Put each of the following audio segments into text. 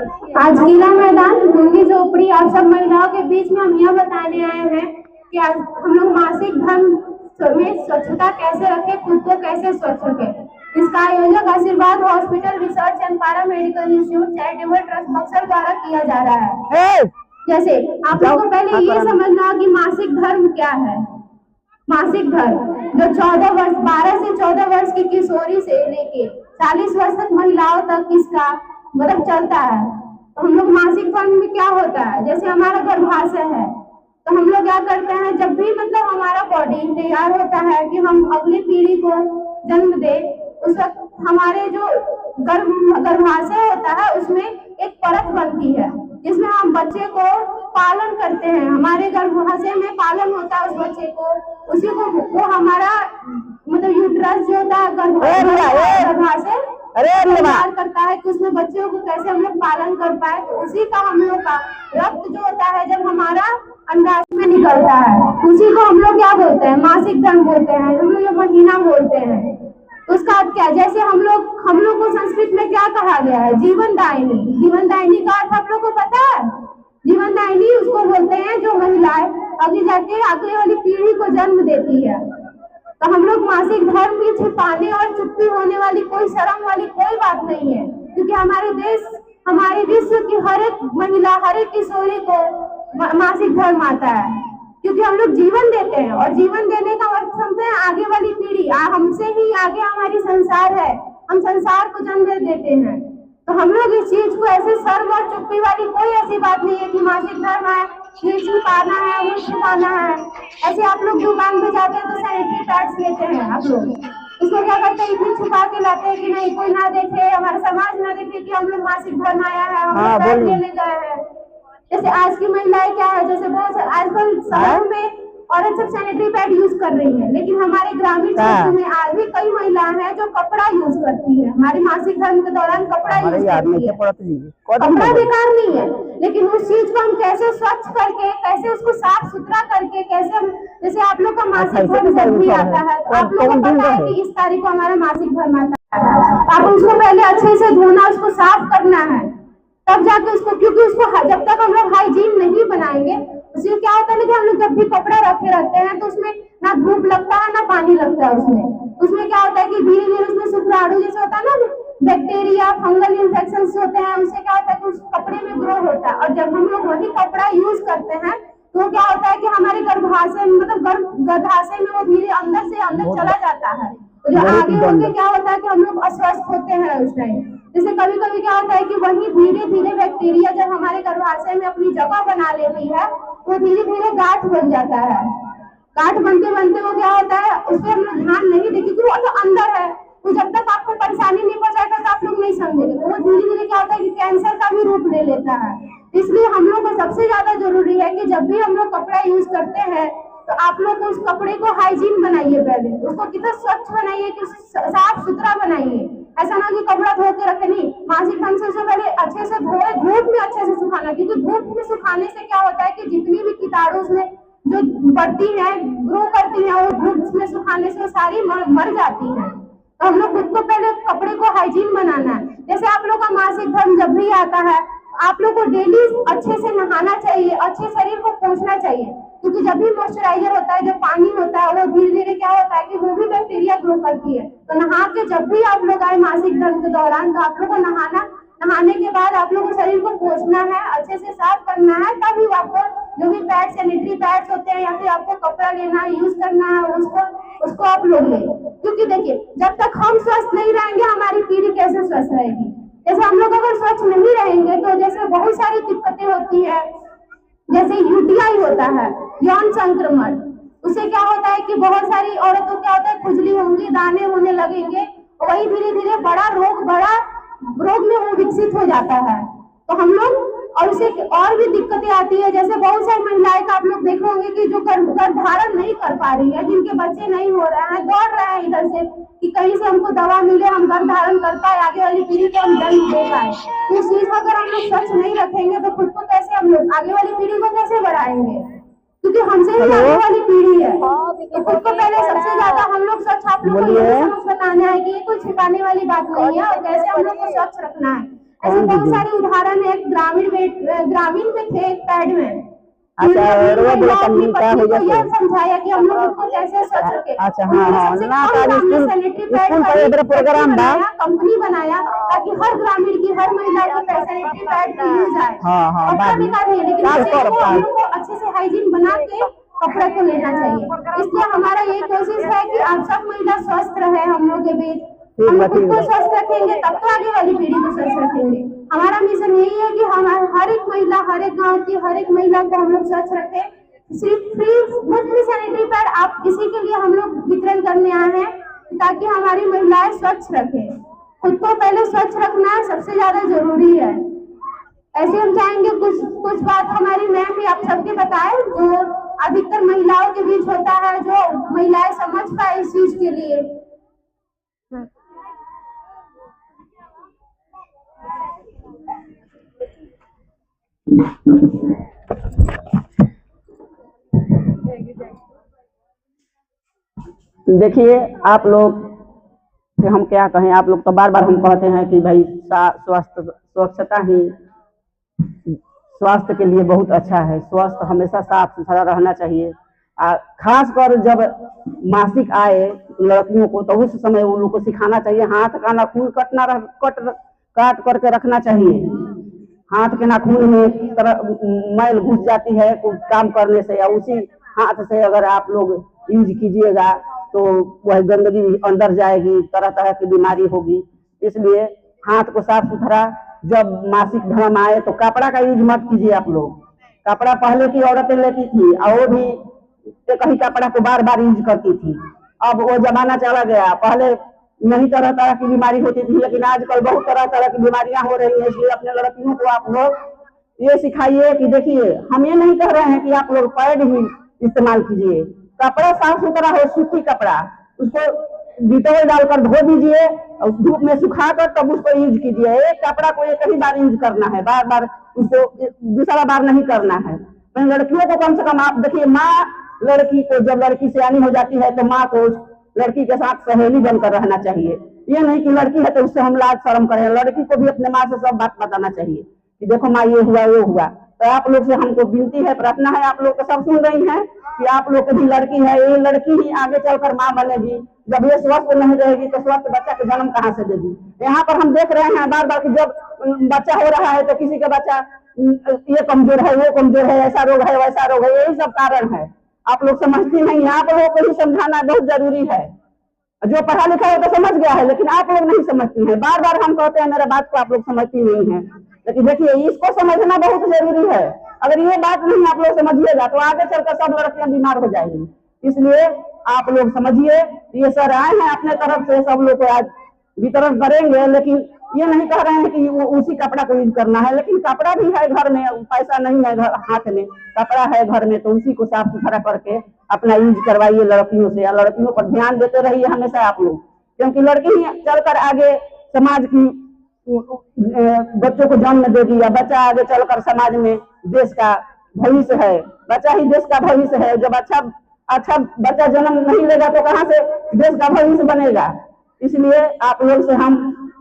आज गीला मैदान झुग्गी झोपड़ी और सब महिलाओं के बीच में हम यह बताने आए हैं कि आज हम लोग मासिक धर्म में स्वच्छता कैसे रखें, खुद को कैसे स्वच्छ रखें। इसका आयोजक आशीर्वाद hospital research and para medical institute charitable trust Buxar द्वारा किया जा रहा है। जैसे आप लोगों को पहले ये समझना कि मासिक धर्म क्या है। मासिक धर्म जो 12 से 14 वर्ष की किशोरी से लेके 40 वर्ष तक महिलाओं तक इसका मतलब चलता है। तो हम लोग मासिक धर्म में क्या होता है, जैसे हमारा गर्भाशय है तो हम लोग क्या करते हैं, जब भी मतलब हमारा बॉडी तैयार होता है कि हम अगली पीढ़ी को जन्म दे, उस वक्त हमारे जो गर्भाशय होता है उसमें एक परत बनती है जिसमें हम बच्चे को पालन करते हैं। हमारे गर्भाशय में पालन होता है उस बच्चे को, उसी को वो हमारा मतलब यूट्रस जो होता है गर्भाशय तैयार करता है कि उसमें बच्चों को कैसे हम लोग पालन कर पाए। तो उसी का हम लोग का रक्त जो होता है जब हमारा अंडाशय में निकलता है उसी को हम लोग क्या बोलते हैं, मासिक धर्म बोलते हैं, हम लोग ये महीना बोलते हैं। उसका अर्थ क्या, जैसे हम लोग को संस्कृत में क्या कहा गया है, जीवन दायिनी। जीवन दायिनी का अर्थ आप लोग को पता है? जीवन दायिनी उसको बोलते हैं जो महिलाएं आगे जाके अगले वाली पीढ़ी को जन्म देती है। तो हम लोग मासिक धर्म में छिपाने और चुप्पी होने वाली कोई शर्म वाली कोई बात नहीं है, क्योंकि हमारे विश्व की हर एक महिला हर एक किशोरी को मासिक धर्म आता है, क्योंकि हम लोग जीवन देते हैं और जीवन देने का अर्थ समझते हैं आगे वाली पीढ़ी, हमसे ही आगे हमारी संसार है, हम संसार को जन्म देते हैं। तो हम लोग इस चीज को ऐसे शर्म और चुप्पी वाली कोई ऐसी बात नहीं है कि मासिक धर्म है ये छिपाना है वो छिपाना है। ऐसे आप लोग दुकान पे जाते हैं तो सैनिटरी पैड्स लेते हैं, आप लोग इसको क्या करते हैं, इतनी छुपा के लाते हैं कि नहीं कोई ना देखे, हमारा समाज ना देखे कि हम लोग मासिक धर्म आया है, हम लोग पैड लेने गए हैं। जैसे आज की महिलाएं क्या है, जैसे बहुत आजकल शहरों में औरत सब सैनिटरी पैड यूज कर रही है, लेकिन हमारे ग्रामीण क्षेत्र में आज भी कई महिलाएं हैं जो कपड़ा यूज करती है। हमारे मासिक धर्म के दौरान कपड़ा यूज करती है। कपड़ा बेकार नहीं है, लेकिन उस चीज को हम कैसे स्वच्छ करके, कैसे उसको साफ सुथरा करके, कैसे हम, जैसे आप लोग का मासिक धर्म जब भी आता है तो आप लोगों को पता है कि इस तारीख को हमारा मासिक धर्म आता है, आप उसको पहले अच्छे से धोना, उसको साफ करना है, तब जाके उसको, क्योंकि उसको जब तक हम लोग हाइजीन नहीं बनाएंगे उसमें क्या होता है कि हम लोग जब भी कपड़ा रखे रहते हैं तो उसमें ना धूप लगता है ना पानी लगता है। उसमें क्या होता है कि धीरे धीरे उसमें शुक्राणु जैसे होता है ना, बैक्टीरिया फंगल इन्फेक्शन होते हैं, उससे क्या होता है कि उस कपड़े में ग्रो होता है। और जब हम लोग वही कपड़ा यूज करते हैं तो क्या होता है कि हमारे गर्भाशय मतलब गर्भाशय में वो धीरे अंदर से अंदर चला जाता है, तो जो आगे होके क्या होता है कि हम लोग अस्वस्थ होते हैं उस टाइम। जैसे कभी कभी क्या होता है कि वही धीरे धीरे बैक्टीरिया जब हमारे गर्भाशय में अपनी जगह बना लेती है तो धीरे धीरे गांठ बन जाता है। गांठ बनते बनते वो क्या होता है, उस पर हम लोग ध्यान नहीं देते क्योंकि वो तो अंदर है, तो जब तक आपको परेशानी नहीं पहुंचाएगा तो आप लोग नहीं समझेंगे, तो वो धीरे धीरे क्या होता है कि कैंसर का भी रूप ले लेता है। इसलिए हम लोग को सबसे ज्यादा जरूरी है कि जब भी हम लोग कपड़ा यूज करते हैं तो आप लोग उस कपड़े को हाइजीन बनाइए, पहले उसको कितना स्वच्छ बनाइए कि साफ सुथरा बनाइए। ऐसा ना कि कपड़ा धो के रखे, नहीं, मासिक धर्म से पहले अच्छे से धोए, धूप में अच्छे से सुखाना, क्योंकि धूप में सुखाने से क्या होता है कि जितनी भी कीटाणु उसमें जो बढ़ती है ग्रो करती है वो धूप में सुखाने से सारी मर जाती है। तो हम लोग खुद को पहले कपड़े को हाइजीन बनाना है। जैसे आप लोग का मासिक धर्म जब भी आता है आप लोग को डेली अच्छे से नहाना चाहिए, अच्छे शरीर को पोंछना चाहिए, क्योंकि जब भी मॉइस्चराइजर होता है, जो पानी होता है, वो धीरे धीरे क्या होता है कि वो भी बैक्टीरिया ग्रो करती है। तो नहा के जब भी आप लोग आए मासिक धर्म के दौरान तो आप लोग को नहाने के बाद आप लोग को शरीर को पोंछना है, अच्छे से साफ करना है, तभी आपको जो भी पैड सैनिटरी पैड्स होते हैं या फिर आपको कपड़ा लेना है यूज करना है उसको आप लोग लें। क्योंकि देखिए जब तक हम स्वस्थ नहीं रहेंगे हमारी पीढ़ी कैसे स्वस्थ रहेगी। जैसे हम लोग अगर स्वच्छ नहीं रहेंगे तो जैसे बहुत सारी दिक्कतें होती है, जैसे यूटीआई होता है, यौन संक्रमण, उससे क्या होता है कि बहुत सारी औरतों क्या होता है खुजली होंगी, दाने होने लगेंगे, वही धीरे धीरे बड़ा रोग में वो विकसित हो जाता है। तो हम लोग और उसे और भी दिक्कतें आती है, जैसे बहुत सारी महिलाएं का आप लोग देखे होंगे कि जो गर्भधारण नहीं कर पा रही है, जिनके बच्चे नहीं हो रहे हैं, दौड़ रहे हैं इधर से कि कहीं से हमको दवा मिले, हम गर्भधारण कर पाए, आगे वाली पीढ़ी को हम जन्म दे पाए। तो इस चीज को अगर हम लोग स्वच्छ नहीं रखेंगे तो खुद को कैसे हम लोग आगे वाली पीढ़ी को कैसे बढ़ाएंगे, क्योंकि हमसे ही आगे वाली पीढ़ी है। तो खुद को पहले सबसे ज्यादा हम लोग स्वच्छ, आप लोग को ये समझ बताना है कि ये कोई छिपाने वाली बात नहीं है और कैसे हम लोग को स्वच्छ रखना है। ऐसे बहुत सारे उदाहरण है। ग्रामीण में थे एक पैड में। अच्छा, रोज अपनी क्या पत्नी हो को यह जाते? समझाया कि हम लोग खुद को कैसे स्वच्छ रखें। अच्छा, हाँ हाँ, ना स्कूल पर इधर प्रोग्राम था। कंपनी बनाया ताकि हर ग्रामीण की, हर महिला की सैनिटरी पैड की यूज आए। हाँ हाँ, कपड़ा बाद में बेकार नहीं, लेकिन हम लोग को अच्छे से हाइजीन बना के कपड़े को लेना चाहिए। इसलिए हमारा ये कोशिश है कि आप सब महिला स्वस्थ रहे हम लोग के बीच। हम खुद को स्वस्थ रखेंगे तब तो आगे वाली पीढ़ी को स्वस्थ रखेंगे। हमारा मिशन यही है कि हम हर एक महिला, हर एक गांव की हर एक महिला को हम लोग स्वच्छ रखें। सिर्फ फ्री मुफ्त में सैनिटरी पैड आप किसी के लिए हम लोग वितरण करने आए हैं ताकि हमारी महिलाएं स्वच्छ रखें। खुद को पहले स्वच्छ रखना सबसे ज्यादा जरूरी है। ऐसे हम चाहेंगे कुछ बात हमारी मैम भी आप सबके बताए जो अधिकतर महिलाओं के बीच होता है, जो महिलाएं समझ पाए इस चीज के लिए। देखिए, आप लोग से हम क्या कहें, आप लोग तो बार बार हम कहते हैं कि भाई स्वच्छता ही स्वास्थ्य के लिए बहुत अच्छा है। स्वास्थ्य हमेशा साफ सुथरा रहना चाहिए। खास कर जब मासिक आए लड़कियों को तो उस समय उन लोग को सिखाना चाहिए हाथ का नाखून काट करके रखना चाहिए। हाथ के नाखून में मैल घुस जाती है काम करने से, या उसी हाथ से अगर आप लोग यूज कीजिएगा तो वह गंदगी अंदर जाएगी, तरह तरह की बीमारी होगी। इसलिए हाथ को साफ सुथरा, जब मासिक धर्म आए तो कपड़ा का यूज मत कीजिए आप लोग। कपड़ा पहले की औरतें लेती थी और वो भी एक ही कपड़ा को बार बार यूज करती थी। अब वो जमाना चला गया। पहले नहीं तरह तरह की बीमारी होती थी, लेकिन आजकल बहुत तरह तरह की बीमारियां हो रही है। इसलिए अपने लड़कियों को आप लोग ये सिखाइए कि देखिए, हम ये नहीं कह रहे हैं कि आप लोग पैड ही इस्तेमाल कीजिए। कपड़ा साफ सुथरा हो, सूती कपड़ा, उसको डिटॉल डालकर धो दीजिए और धूप में सुखाकर तब उसको यूज कीजिए। एक कपड़ा को एक ही बार यूज करना है, बार बार उसको दूसरा बार नहीं करना है। लड़कियों को कम से कम आप देखिए, माँ लड़की को जब लड़की सियानी हो जाती है तो माँ को लड़की के साथ सहेली बनकर रहना चाहिए। ये नहीं कि लड़की है तो उससे हम लाज शर्म करें। लड़की को भी अपने माँ से सब बात बताना चाहिए कि देखो माँ ये हुआ वो हुआ। तो आप लोग से हमको विनती है, प्रार्थना है, आप लोग तो सब सुन रही हैं कि आप लोग की भी लड़की है, ये लड़की ही आगे चलकर माँ बनेगी। जब ये स्वस्थ नहीं रहेगी तो स्वस्थ बच्चा के जन्म कहाँ से देगी। यहाँ पर हम देख रहे हैं बार बार कि जब बच्चा हो रहा है तो किसी का बच्चा ये कमजोर है, वो कमजोर है, ऐसा रोग है, वैसा रोग है, यही सब कारण है। आप लोग समझती नहीं। आप लोगों को ही समझाना बहुत जरूरी है। जो पढ़ा लिखा है तो समझ गया है, लेकिन आप लोग नहीं समझती हैं। बार बार हम कहते हैं मेरा बात को आप लोग समझती नहीं है, लेकिन देखिए इसको समझना बहुत जरूरी है। अगर ये बात नहीं आप लोग समझिएगा तो आगे चलकर सब लड़कियां बीमार हो जाएंगी। इसलिए आप लोग समझिए। ये सर आए हैं अपने तरफ से, सब लोग को आज वितरण करेंगे, लेकिन ये नहीं कह रहे हैं कि वो उसी कपड़ा को यूज करना है। लेकिन कपड़ा भी है घर में, पैसा नहीं है हाथ में, कपड़ा है घर में, तो उसी को साफ सुथरा करके अपना यूज करवाइए लड़कियों से। या लड़कियों पर ध्यान देते रहिए हमेशा आप लोग, क्योंकि लड़की ही चलकर आगे समाज की बच्चों को जन्म देगी, या बच्चा आगे चलकर समाज में देश का भविष्य है। बच्चा ही देश का भविष्य है। जब अच्छा बच्चा जन्म नहीं लेगा तो कहाँ से देश का भविष्य बनेगा। इसलिए आप लोग से हम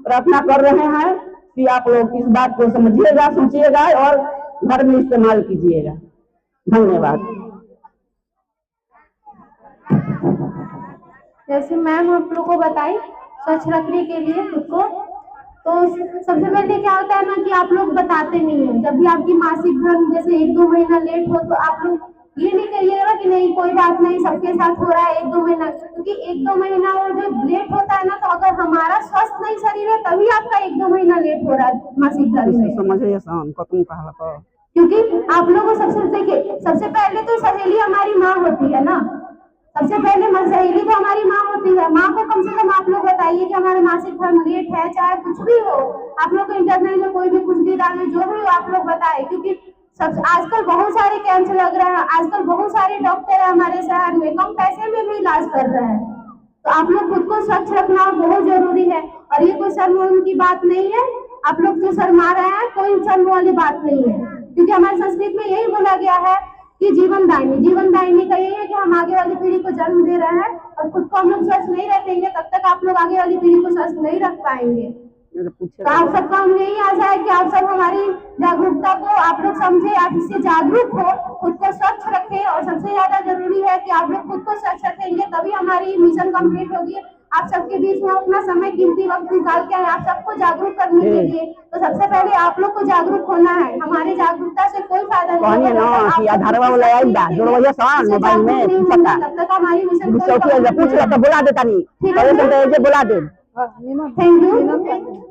प्रार्थना कर रहे हैं कि आप लोग इस बात को समझिएगा, सोचिएगा और घर में इस्तेमाल कीजिएगा। धन्यवाद। जैसे मैम आप लोग को बताई स्वच्छ रखने के लिए खुद को, तो सबसे पहले क्या होता है ना कि आप लोग बताते नहीं है। जब भी आपकी मासिक धर्म जैसे 1-2 महीना लेट हो तो आप लोग ये नहीं करिएगा कि नहीं कोई बात नहीं, सबके साथ हो रहा है 1-2 महीना, क्योंकि 1-2 महीना वो जो लेट होता है ना, तो अगर हमारा स्वस्थ नहीं शरीर है तभी आपका 1-2 महीना लेट हो रहा है मासिक धर्म में। क्योंकि आप लोगों को सबसे पहले तो सहेली हमारी माँ होती है ना। सबसे पहले सहेली तो हमारी माँ होती है। माँ को कम से कम आप लोग बताइए कि हमारा मासिक धर्म लेट है, चाहे कुछ भी हो। आप लोग को इंटरनेट में कोई भी कुछ भी डाले, जो भी हो आप लोग बताए, क्योंकि आजकल बहुत सारे कैंप लग रहे हैं। आजकल बहुत सारे डॉक्टर है हमारे शहर में, कम पैसे में भी इलाज कर रहे हैं। तो आप लोग खुद को स्वच्छ रखना बहुत जरूरी है। और ये कोई शर्म की बात नहीं है। आप लोग जो शर्मा रहे हैं, कोई शर्म वाली बात नहीं है, क्योंकि हमारे संस्कृत में यही बोला गया है कि जीवन दायिनी का यही है कि हम आगे वाली पीढ़ी को जन्म दे रहे हैं, और खुद को हम लोग स्वच्छ नहीं रखेंगे तब तक आप लोग आगे वाली पीढ़ी को स्वस्थ नहीं रख पाएंगे। पूछे तो आप सबका हम यही आशा है कि आप सब हमारी जागरूकता को आप लोग समझे, आप इससे जागरूक हो, खुद को स्वच्छ रखें और सबसे ज्यादा जरूरी है कि आप लोग खुद को स्वच्छ रखेंगे तभी हमारी मिशन कंप्लीट होगी। आप सबके बीच में अपना समय कीमती वक्त निकाल के आप सबको जागरूक करने के लिए, तो सबसे पहले आप लोग को जागरूक होना है। हमारी जागरूकता से कोई फायदा नहीं है ना कि आधारवा वाला आई दा जोड़वा सान मोबाइल में पता तब तक हमारी मिशन पूछ लो तो बुला देता नहीं, अरे तो ये बुला दे। Thank you.